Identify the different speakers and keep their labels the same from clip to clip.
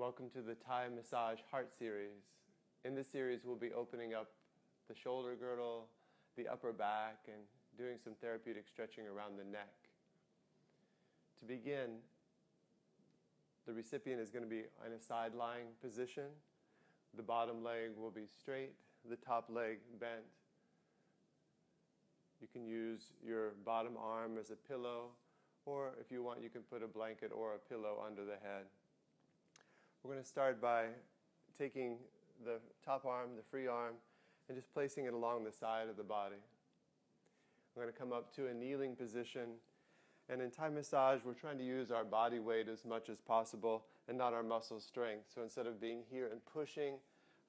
Speaker 1: Welcome to the Thai Massage Heart Series. In this series, we'll be opening up the shoulder girdle, the upper back, and doing some therapeutic stretching around the neck. To begin, the recipient is going to be in a side-lying position. The bottom leg will be straight, the top leg bent. You can use your bottom arm as a pillow, or if you want, you can put a blanket or a pillow under the head. We're going to start by taking the top arm, the free arm, and just placing it along the side of the body. We're going to come up to a kneeling position. And in Thai massage, we're trying to use our body weight as much as possible and not our muscle strength. So instead of being here and pushing,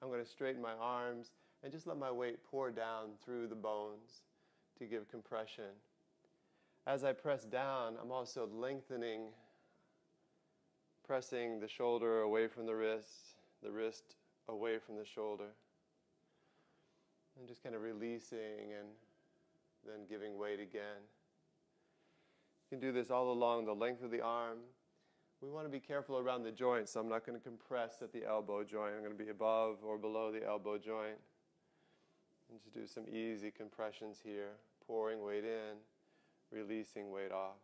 Speaker 1: I'm going to straighten my arms and just let my weight pour down through the bones to give compression. As I press down, I'm also lengthening, pressing the shoulder away from the wrist away from the shoulder. And just kind of releasing and then giving weight again. You can do this all along the length of the arm. We want to be careful around the joints, so I'm not going to compress at the elbow joint. I'm going to be above or below the elbow joint. And just do some easy compressions here, pouring weight in, releasing weight off.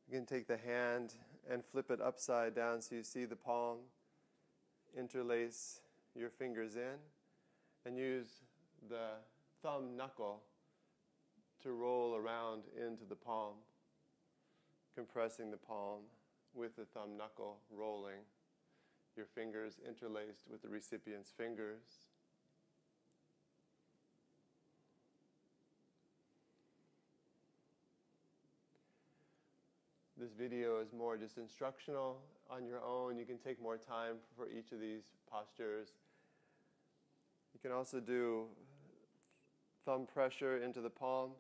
Speaker 1: You can take the hand and flip it upside down so you see the palm. Interlace your fingers in and use the thumb knuckle to roll around into the palm, compressing the palm with the thumb knuckle rolling, your fingers interlaced with the recipient's fingers. This video is more just instructional on your own. You can take more time for each of these postures. You can also do thumb pressure into the palm.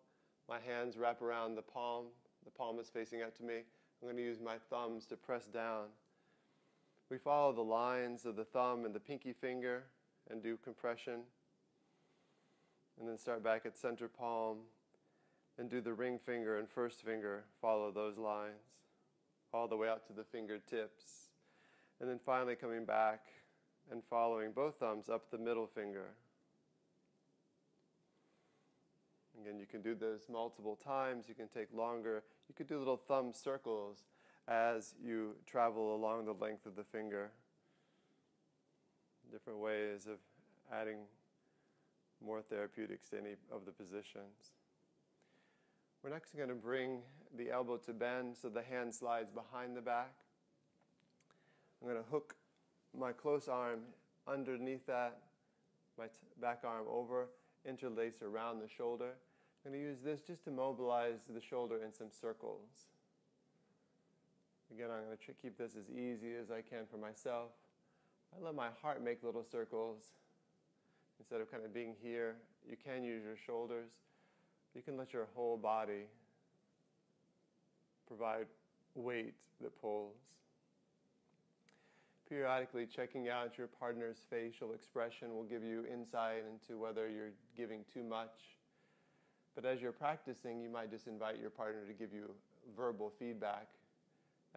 Speaker 1: My hands wrap around the palm. The palm is facing up to me. I'm going to use my thumbs to press down. We follow the lines of the thumb and the pinky finger and do compression. And then start back at center palm and do the ring finger and first finger, follow those lines, all the way out to the fingertips. And then finally coming back and following both thumbs up the middle finger. Again, you can do this multiple times, you can take longer. You could do little thumb circles as you travel along the length of the finger. Different ways of adding more therapeutics to any of the positions. We're next going to bring the elbow to bend so the hand slides behind the back. I'm going to hook my close arm underneath that, my back arm over, interlace around the shoulder. I'm going to use this just to mobilize the shoulder in some circles. Again, I'm going to keep this as easy as I can for myself. I let my heart make little circles. Instead of kind of being here, you can use your shoulders. You can let your whole body provide weight that pulls. Periodically checking out your partner's facial expression will give you insight into whether you're giving too much. But as you're practicing, you might just invite your partner to give you verbal feedback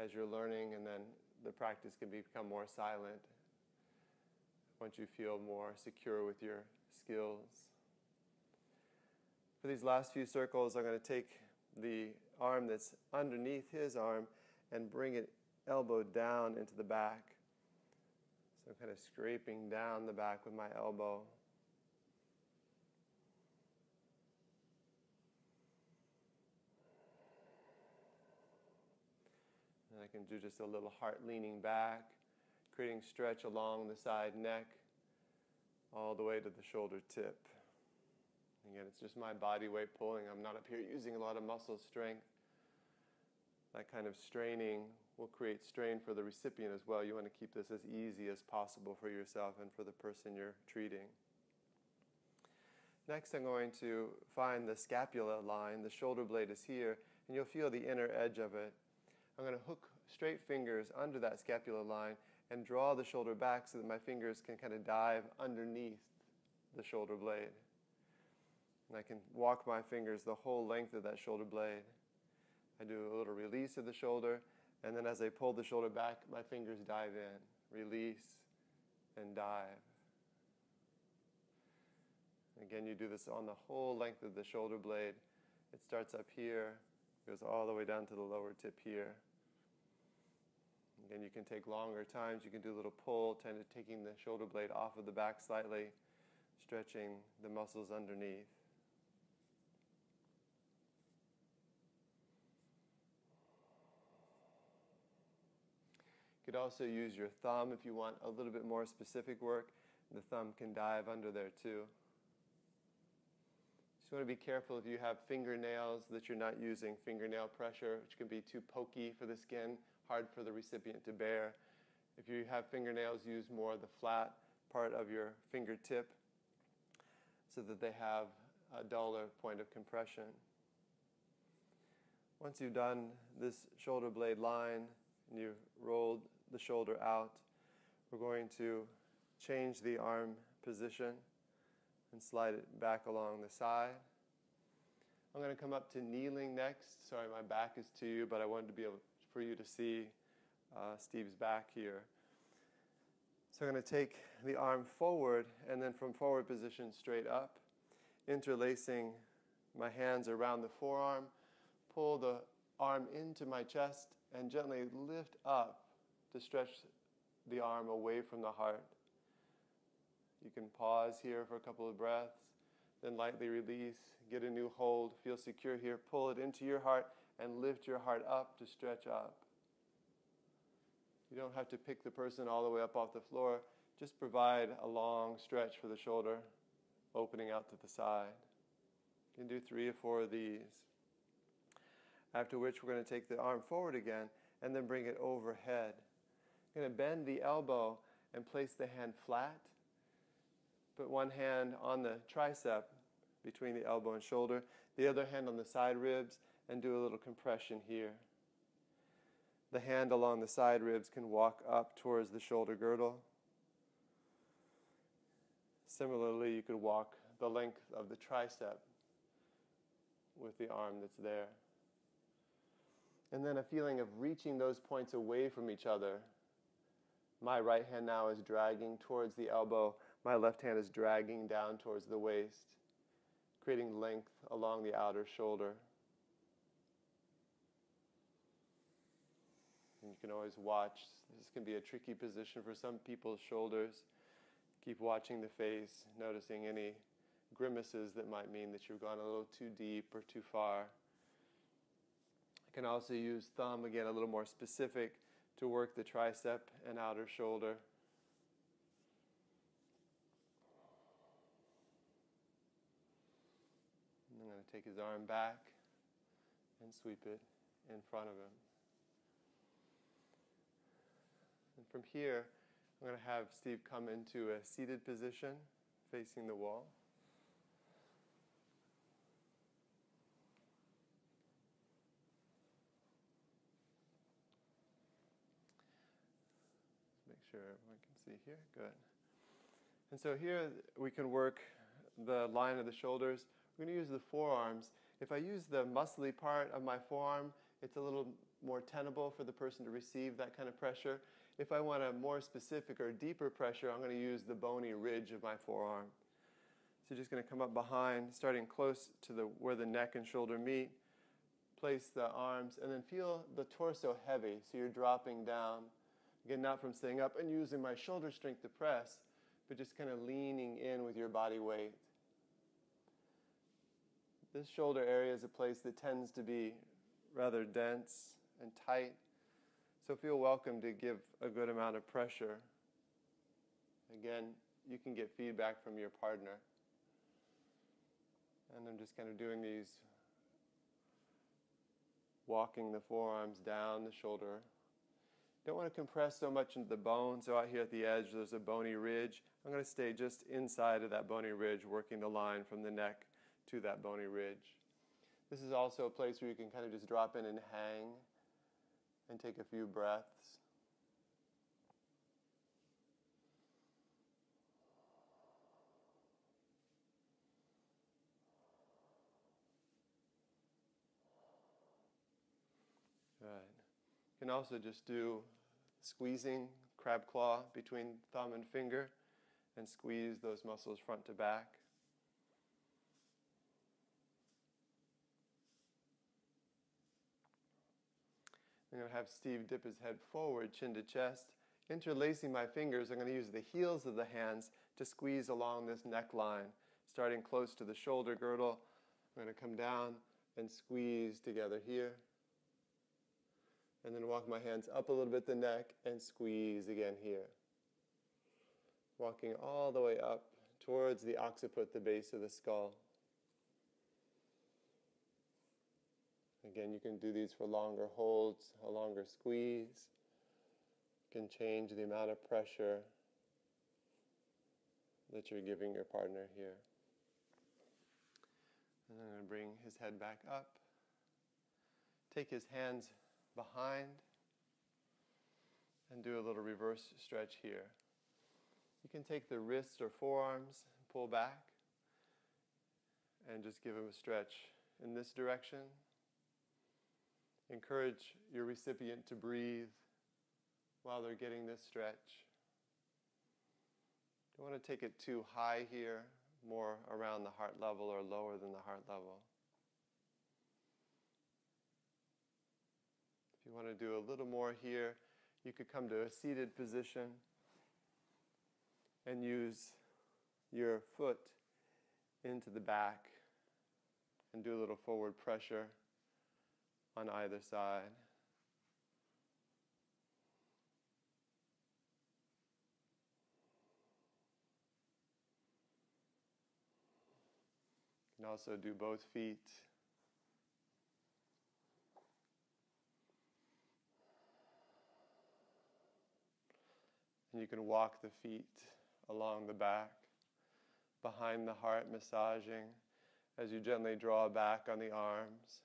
Speaker 1: as you're learning, and then the practice can become more silent once you feel more secure with your skills. For these last few circles, I'm going to take the arm that's underneath his arm and bring it elbow down into the back. So I'm kind of scraping down the back with my elbow. And I can do just a little heart leaning back, creating stretch along the side neck, all the way to the shoulder tip. Again, it's just my body weight pulling. I'm not up here using a lot of muscle strength. That kind of straining will create strain for the recipient as well. You want to keep this as easy as possible for yourself and for the person you're treating. Next, I'm going to find the scapula line. The shoulder blade is here, and you'll feel the inner edge of it. I'm going to hook straight fingers under that scapula line and draw the shoulder back so that my fingers can kind of dive underneath the shoulder blade. And I can walk my fingers the whole length of that shoulder blade. I do a little release of the shoulder, and then as I pull the shoulder back, my fingers dive in. Release and dive. Again, you do this on the whole length of the shoulder blade. It starts up here, goes all the way down to the lower tip here. Again, you can take longer times. You can do a little pull, taking the shoulder blade off of the back slightly, stretching the muscles underneath. You could also use your thumb if you want a little bit more specific work. The thumb can dive under there too. Just want to be careful if you have fingernails that you're not using fingernail pressure, which can be too pokey for the skin, hard for the recipient to bear. If you have fingernails, use more of the flat part of your fingertip so that they have a duller point of compression. Once you've done this shoulder blade line and you've rolled the shoulder out, we're going to change the arm position and slide it back along the side. I'm going to come up to kneeling next. Sorry, my back is to you, but I wanted to be able for you to see Steve's back here. So I'm going to take the arm forward, and then from forward position straight up, interlacing my hands around the forearm, pull the arm into my chest, and gently lift up to stretch the arm away from the heart. You can pause here for a couple of breaths, then lightly release, get a new hold, feel secure here, pull it into your heart, and lift your heart up to stretch up. You don't have to pick the person all the way up off the floor. Just provide a long stretch for the shoulder, opening out to the side. You can do 3 or 4 of these. After which we're going to take the arm forward again and then bring it overhead. You're going to bend the elbow and place the hand flat. Put one hand on the tricep between the elbow and shoulder, the other hand on the side ribs, and do a little compression here. The hand along the side ribs can walk up towards the shoulder girdle. Similarly, you could walk the length of the tricep with the arm that's there. And then a feeling of reaching those points away from each other. My right hand now is dragging towards the elbow. My left hand is dragging down towards the waist, creating length along the outer shoulder. And you can always watch. This can be a tricky position for some people's shoulders. Keep watching the face, noticing any grimaces that might mean that you've gone a little too deep or too far. I can also use thumb, again, a little more specific, to work the tricep and outer shoulder. And I'm going to take his arm back and sweep it in front of him. And from here, I'm going to have Steve come into a seated position facing the wall. Make sure everyone can see here. Good. And so here we can work the line of the shoulders. We're going to use the forearms. If I use the muscly part of my forearm, it's a little more tenable for the person to receive that kind of pressure. If I want a more specific or deeper pressure, I'm going to use the bony ridge of my forearm. So just going to come up behind, starting close to where the neck and shoulder meet. Place the arms, and then feel the torso heavy, so you're dropping down. Again, not from staying up and using my shoulder strength to press, but just kind of leaning in with your body weight. This shoulder area is a place that tends to be rather dense and tight. So feel welcome to give a good amount of pressure. Again, you can get feedback from your partner. And I'm just kind of doing these, walking the forearms down the shoulder. Don't want to compress so much into the bone, so out here at the edge there's a bony ridge. I'm going to stay just inside of that bony ridge, working the line from the neck to that bony ridge. This is also a place where you can kind of just drop in and hang and take a few breaths. You can also just do squeezing, crab claw between thumb and finger, and squeeze those muscles front to back. I'm going to have Steve dip his head forward, chin to chest. Interlacing my fingers, I'm going to use the heels of the hands to squeeze along this neckline, starting close to the shoulder girdle. I'm going to come down and squeeze together here. And then walk my hands up a little bit the neck and squeeze again here. Walking all the way up towards the occiput, the base of the skull. Again, you can do these for longer holds, a longer squeeze. You can change the amount of pressure that you're giving your partner here. And I'm going to bring his head back up. Take his hands behind and do a little reverse stretch here. You can take the wrists or forearms, pull back, and just give him a stretch in this direction. Encourage your recipient to breathe while they're getting this stretch. Don't want to take it too high here, more around the heart level or lower than the heart level. If you want to do a little more here, you could come to a seated position and use your foot into the back and do a little forward pressure on either side. You can also do both feet. And you can walk the feet along the back, behind the heart, massaging as you gently draw back on the arms.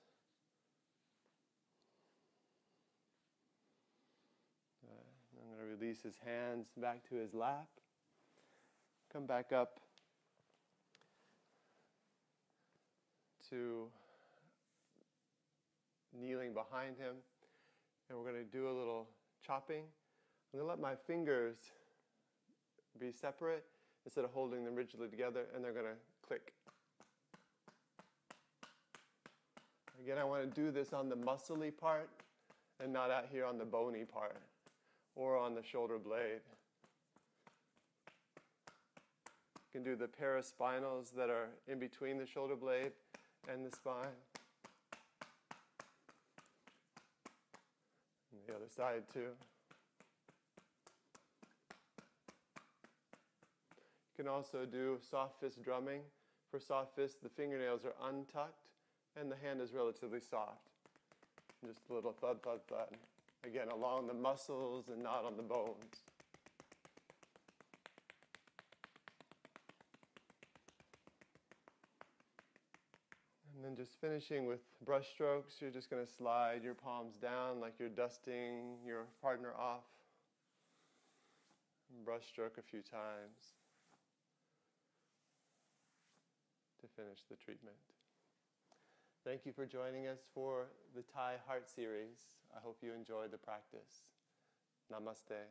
Speaker 1: I'm going to release his hands back to his lap. Come back up to kneeling behind him. And we're going to do a little chopping. I'm going to let my fingers be separate instead of holding them rigidly together, and they're going to click. Again, I want to do this on the muscly part and not out here on the bony part or on the shoulder blade. You can do the paraspinals that are in between the shoulder blade and the spine. And the other side too. You can also do soft fist drumming. For soft fist, the fingernails are untucked and the hand is relatively soft. Just a little thud, thud, thud. Again, along the muscles and not on the bones. And then just finishing with brush strokes, you're just going to slide your palms down like you're dusting your partner off. And brush stroke a few times to finish the treatment. Thank you for joining us for the Thai Heart Series. I hope you enjoyed the practice. Namaste.